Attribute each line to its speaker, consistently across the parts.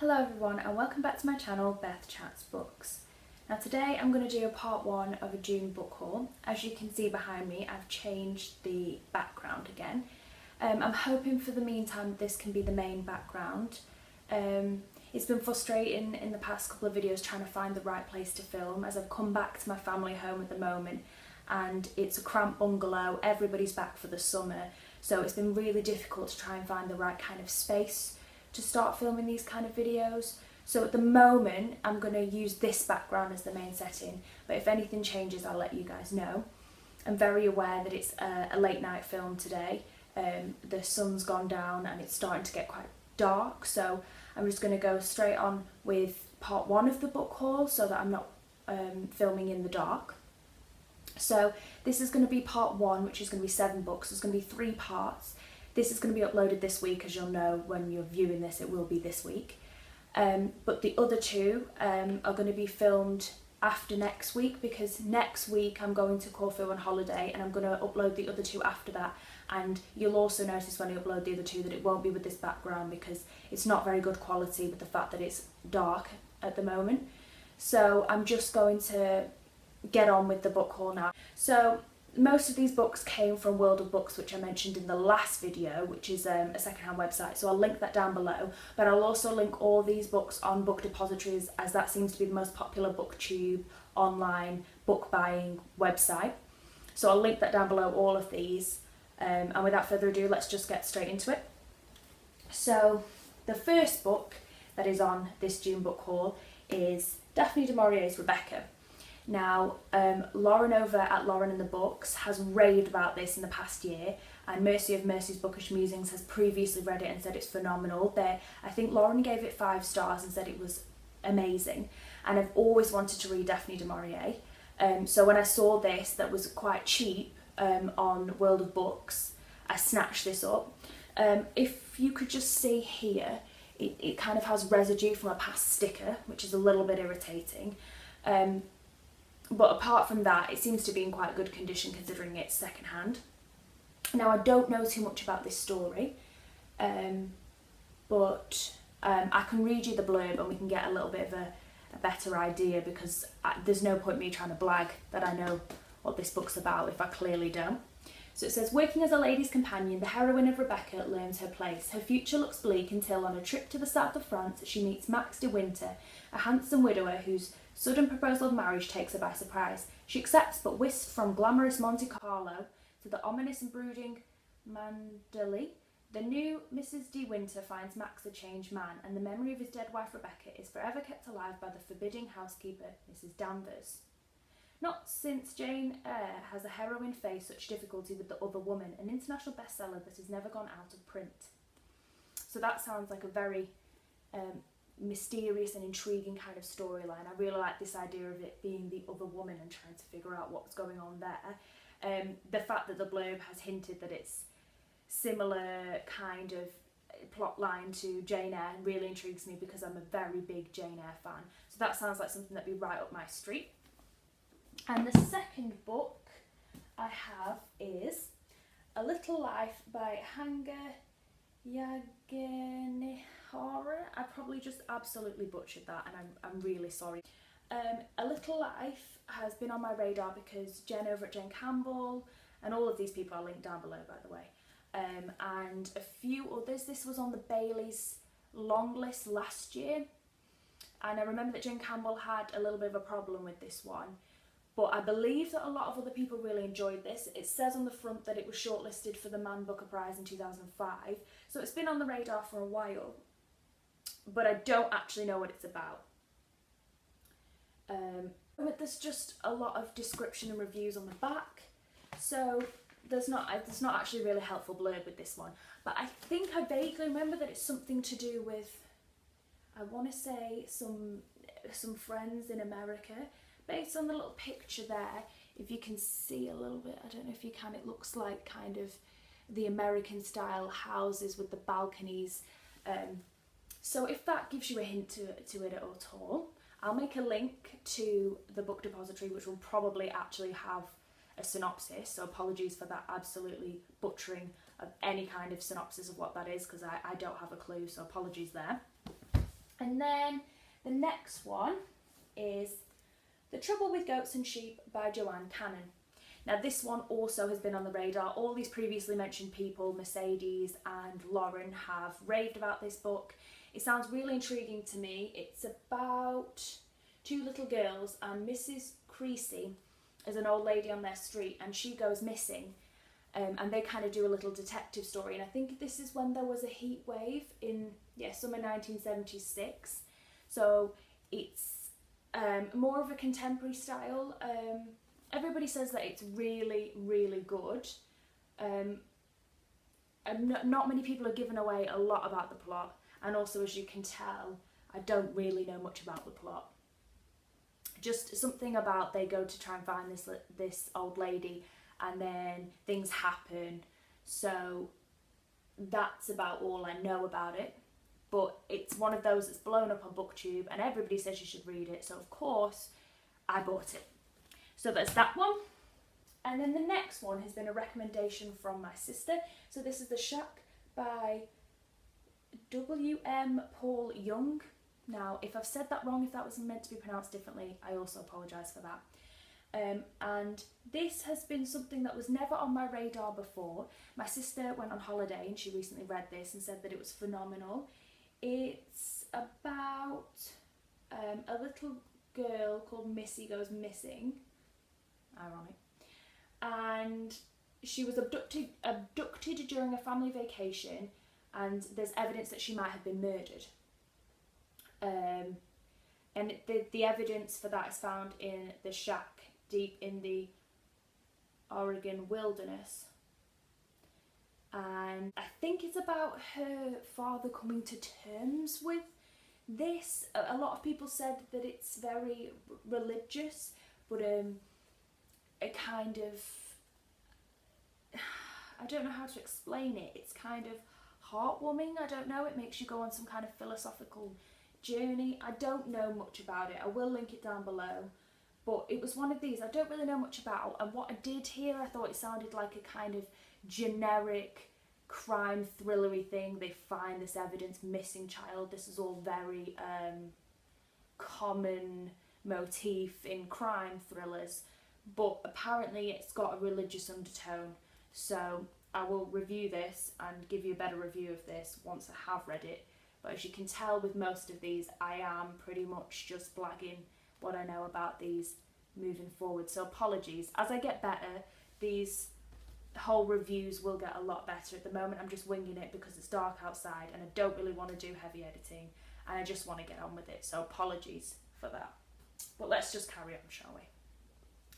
Speaker 1: Hello everyone and welcome back to my channel, BethChatsBooks. Now today I'm going to do a part 1 of a June book haul. As you can see behind me, I've changed the background again. I'm hoping for the meantime this can be the main background. It's been frustrating in the past couple of videos trying to find the right place to film, as I've come back to my family home at the moment and it's a cramped bungalow, everybody's back for the summer, so it's been really difficult to try and find the right kind of space to start filming these kind of videos. So at the moment I'm going to use this background as the main setting, but if anything changes I'll let you guys know. I'm very aware that it's a late night film today. The sun's gone down and it's starting to get quite dark, so I'm just going to go straight on with part 1 of the book haul so that I'm not filming in the dark. So this is going to be part 1, which is going to be 7 books. There's going to be 3 parts. This is going to be uploaded this week, as you'll know when you're viewing this, it will be this week. But the other 2 are going to be filmed after next week, because next week I'm going to Corfu on holiday and I'm going to upload the other 2 after that. And you'll also notice when I upload the other 2 that it won't be with this background because it's not very good quality with the fact that it's dark at the moment. So I'm just going to get on with the book haul now. So most of these books came from World of Books, which I mentioned in the last video, which is a secondhand website, so I'll link that down below. But I'll also link all these books on book depositories, as that seems to be the most popular booktube online book buying website. So I'll link that down below, all of these. And without further ado, let's just get straight into it. So the first book that is on this June book haul is Daphne du Maurier's Rebecca. Now, Lauren over at Lauren and the Books has raved about this in the past year, and Mercy of Mercy's Bookish Musings has previously read it and said it's phenomenal. I think Lauren gave it 5 stars and said it was amazing, and I've always wanted to read Daphne du Maurier. So when I saw this that was quite cheap on World of Books, I snatched this up. If you could just see here, it kind of has residue from a past sticker, which is a little bit irritating. But apart from that, it seems to be in quite good condition considering it's secondhand. Now, I don't know too much about this story, but I can read you the blurb and we can get a little bit of a better idea, because there's no point me trying to blag that I know what this book's about if I clearly don't. So it says, working as a lady's companion, the heroine of Rebecca learns her place. Her future looks bleak until on a trip to the south of France she meets Max de Winter, a handsome widower whose sudden proposal of marriage takes her by surprise. She accepts, but whisked from glamorous Monte Carlo to the ominous and brooding Mandalay, the new Mrs. de Winter finds Max a changed man, and the memory of his dead wife Rebecca is forever kept alive by the forbidding housekeeper, Mrs. Danvers. Not since Jane Eyre has a heroine faced such difficulty with the other woman, an international bestseller that has never gone out of print. So that sounds like a very mysterious and intriguing kind of storyline. I really like this idea of it being the other woman and trying to figure out what's going on there. The fact that the blurb has hinted that it's similar kind of plot line to Jane Eyre really intrigues me, because I'm a very big Jane Eyre fan. So that sounds like something that'd be right up my street. And the second book I have is A Little Life by Hanga Yagenihara. I probably just absolutely butchered that, and I'm really sorry. A Little Life has been on my radar because Jen over at Jen Campbell, and all of these people are linked down below by the way, and a few others. This was on the Bailey's long list last year, and I remember that Jen Campbell had a little bit of a problem with this one. But I believe that a lot of other people really enjoyed this. It says on the front that it was shortlisted for the Man Booker Prize in 2005. So it's been on the radar for a while, but I don't actually know what it's about. There's just a lot of description and reviews on the back. So there's not actually a really helpful blurb with this one. But I think I vaguely remember that it's something to do with, I want to say, some friends in America. Based on the little picture there, if you can see a little bit, I don't know if you can, it looks like kind of the American style houses with the balconies. So if that gives you a hint to it at all, I'll make a link to the book depository, which will probably actually have a synopsis. So apologies for that absolutely butchering of any kind of synopsis of what that is, because I don't have a clue, so apologies there. And And then the next one is The Trouble with Goats and Sheep by Joanne Cannon. Now this one also has been on the radar. All these previously mentioned people, Mercedes and Lauren, have raved about this book. It sounds really intriguing to me. It's about two little girls, and Mrs. Creasy is an old lady on their street and she goes missing. And they kind of do a little detective story, and I think this is when there was a heat wave in summer 1976, so it's more of a contemporary style. Everybody says that it's really, really good, and not many people have given away a lot about the plot, and also, as you can tell, I don't really know much about the plot. Just something about they go to try and find this old lady, and then things happen, so that's about all I know about it. But it's one of those that's blown up on BookTube and everybody says you should read it, so of course I bought it. So there's that one. And then the next one has been a recommendation from my sister. So this is The Shack by W.M. Paul Young. Now, if I've said that wrong, if that was meant to be pronounced differently, I also apologise for that. And this has been something that was never on my radar before. My sister went on holiday and she recently read this and said that it was phenomenal. It's about a little girl called Missy goes missing. Ironic. And she was abducted during a family vacation, and there's evidence that she might have been murdered. And the evidence for that is found in the shack deep in the Oregon wilderness. And I think it's about her father coming to terms with this. A lot of people said that it's very religious, but it kind of, I don't know how to explain it. It's kind of heartwarming. I don't know. It makes you go on some kind of philosophical journey. I don't know much about it. I will link it down below. But it was one of these I don't really know much about, and what I did hear, I thought it sounded like a kind of generic crime thrillery thing. They find this evidence, missing child. This is all very common motif in crime thrillers, but apparently it's got a religious undertone. So I will review this and give you a better review of this once I have read it. But as you can tell with most of these, I am pretty much just blagging what I know about these moving forward. So apologies. As I get better, these whole reviews will get a lot better. At the moment I'm just winging it because it's dark outside and I don't really want to do heavy editing and I just want to get on with it. So apologies for that. But let's just carry on, shall we?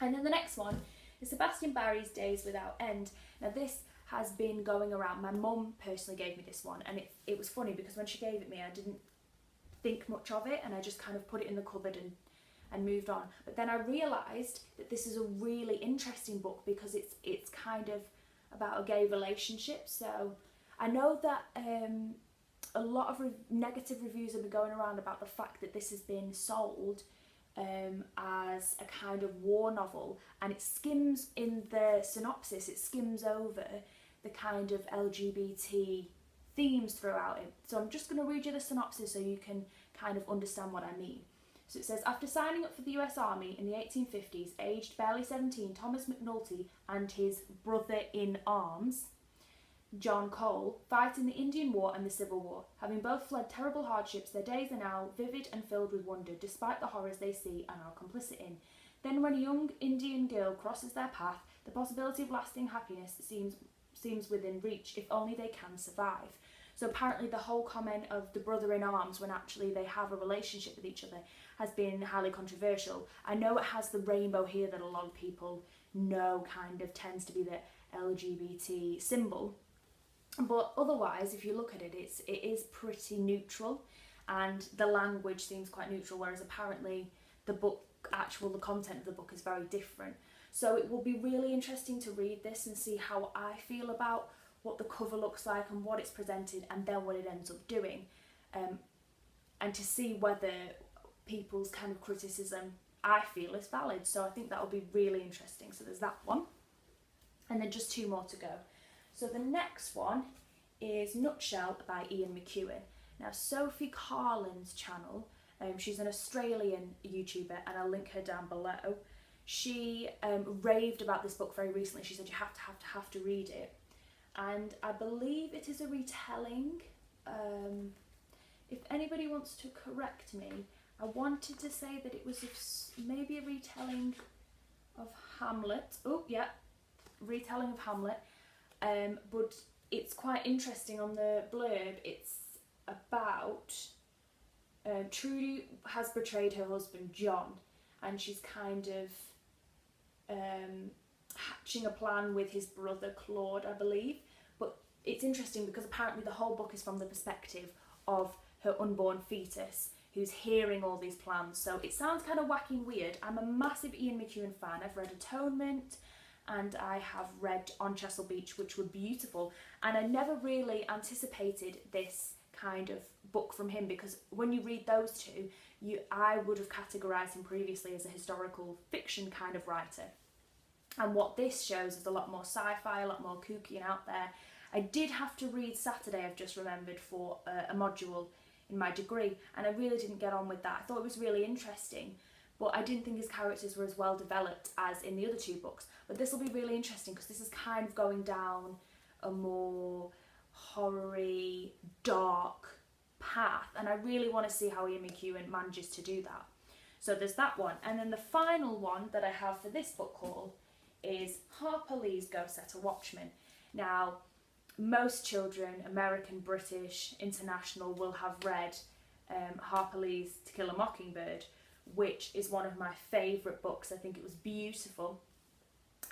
Speaker 1: And then the next one is Sebastian Barry's Days Without End. Now this has been going around. My mum personally gave me this one, and it was funny because when she gave it me I didn't think much of it and I just kind of put it in the cupboard and moved on. But then I realised that this is a really interesting book because it's kind of about a gay relationship. So I know that a lot of negative reviews have been going around about the fact that this has been sold as a kind of war novel, and it skims in the synopsis, it skims over the kind of LGBT themes throughout it. So I'm just going to read you the synopsis so you can kind of understand what I mean. So it says, after signing up for the US Army in the 1850s, aged barely 17, Thomas McNulty and his brother-in-arms, John Cole, fight in the Indian War and the Civil War. Having both fled terrible hardships, their days are now vivid and filled with wonder, despite the horrors they see and are complicit in. Then when a young Indian girl crosses their path, the possibility of lasting happiness seems within reach, if only they can survive. So apparently the whole comment of the brother-in-arms when actually they have a relationship with each other has been highly controversial. I know it has the rainbow here that a lot of people know kind of tends to be the LGBT symbol. But otherwise, if you look at it, it is pretty neutral, and the language seems quite neutral, whereas apparently the content of the book is very different. So it will be really interesting to read this and see how I feel about what the cover looks like and what it's presented and then what it ends up doing, and to see whether people's kind of criticism I feel is valid. So I think that will be really interesting. So there's that one, and then just two more to go. So the next one is Nutshell by Ian McEwan. Now Sophie Carlin's channel, she's an Australian YouTuber and I'll link her down below. She raved about this book very recently. She said you have to read it. And I believe it is a retelling. If anybody wants to correct me, I wanted to say that it was maybe a retelling of Hamlet. Oh yeah, retelling of Hamlet. But it's quite interesting on the blurb. It's about Trudy has betrayed her husband John, and she's kind of hatching a plan with his brother Claude, I believe. But it's interesting because apparently the whole book is from the perspective of her unborn fetus who's hearing all these plans. So it sounds kind of wacky and weird. I'm a massive Ian McEwan fan. I've read Atonement and I have read On Chesil Beach, which were beautiful. And I never really anticipated this kind of book from him, because when you read those two, I would have categorised him previously as a historical fiction kind of writer. And what this shows is a lot more sci-fi, a lot more kooky and out there. I did have to read Saturday, I've just remembered, for a module in my degree, and I really didn't get on with that. I thought it was really interesting, but I didn't think his characters were as well developed as in the other two books. But this will be really interesting because this is kind of going down a more horror-y, dark path, and I really want to see how Ian McEwan manages to do that. So there's that one, and then the final one that I have for this book haul is Harper Lee's Go Set a Watchman. Now, most children, American, British, international, will have read Harper Lee's To Kill a Mockingbird, which is one of my favourite books. I think it was beautiful.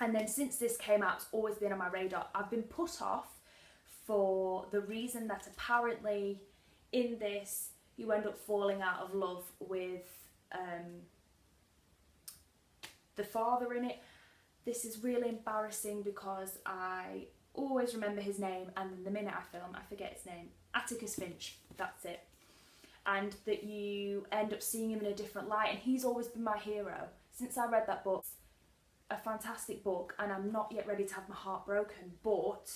Speaker 1: And then since this came out, it's always been on my radar. I've been put off for the reason that apparently in this you end up falling out of love with the father in it. This is really embarrassing because I always remember his name, and then the minute I film I forget his name. Atticus Finch, that's it. And that you end up seeing him in a different light, and he's always been my hero since I read that book. It's a fantastic book and I'm not yet ready to have my heart broken, but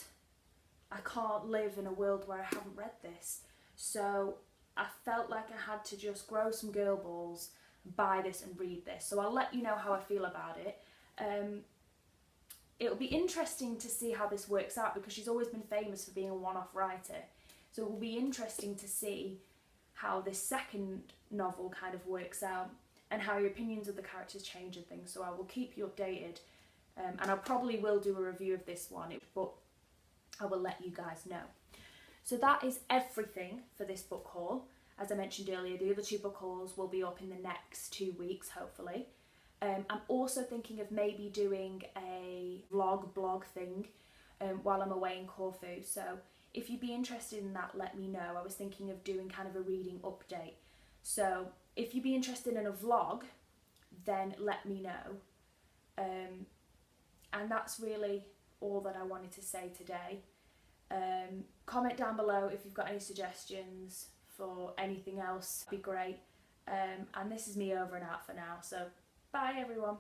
Speaker 1: I can't live in a world where I haven't read this. So I felt like I had to just grow some girl balls, buy this and read this. So I'll let you know how I feel about it. It'll be interesting to see how this works out because she's always been famous for being a one-off writer. So it will be interesting to see how this second novel kind of works out and how your opinions of the characters change and things. So I will keep you updated, and I probably will do a review of this one, but I will let you guys know. So that is everything for this book haul. As I mentioned earlier, the other two book hauls will be up in the next 2 weeks, hopefully. I'm also thinking of maybe doing a blog thing while I'm away in Corfu. So if you'd be interested in that, let me know. I was thinking of doing kind of a reading update. So if you'd be interested in a vlog, then let me know. And that's really all that I wanted to say today. Comment down below if you've got any suggestions for anything else. That'd be great. And this is me over and out for now. So bye everyone.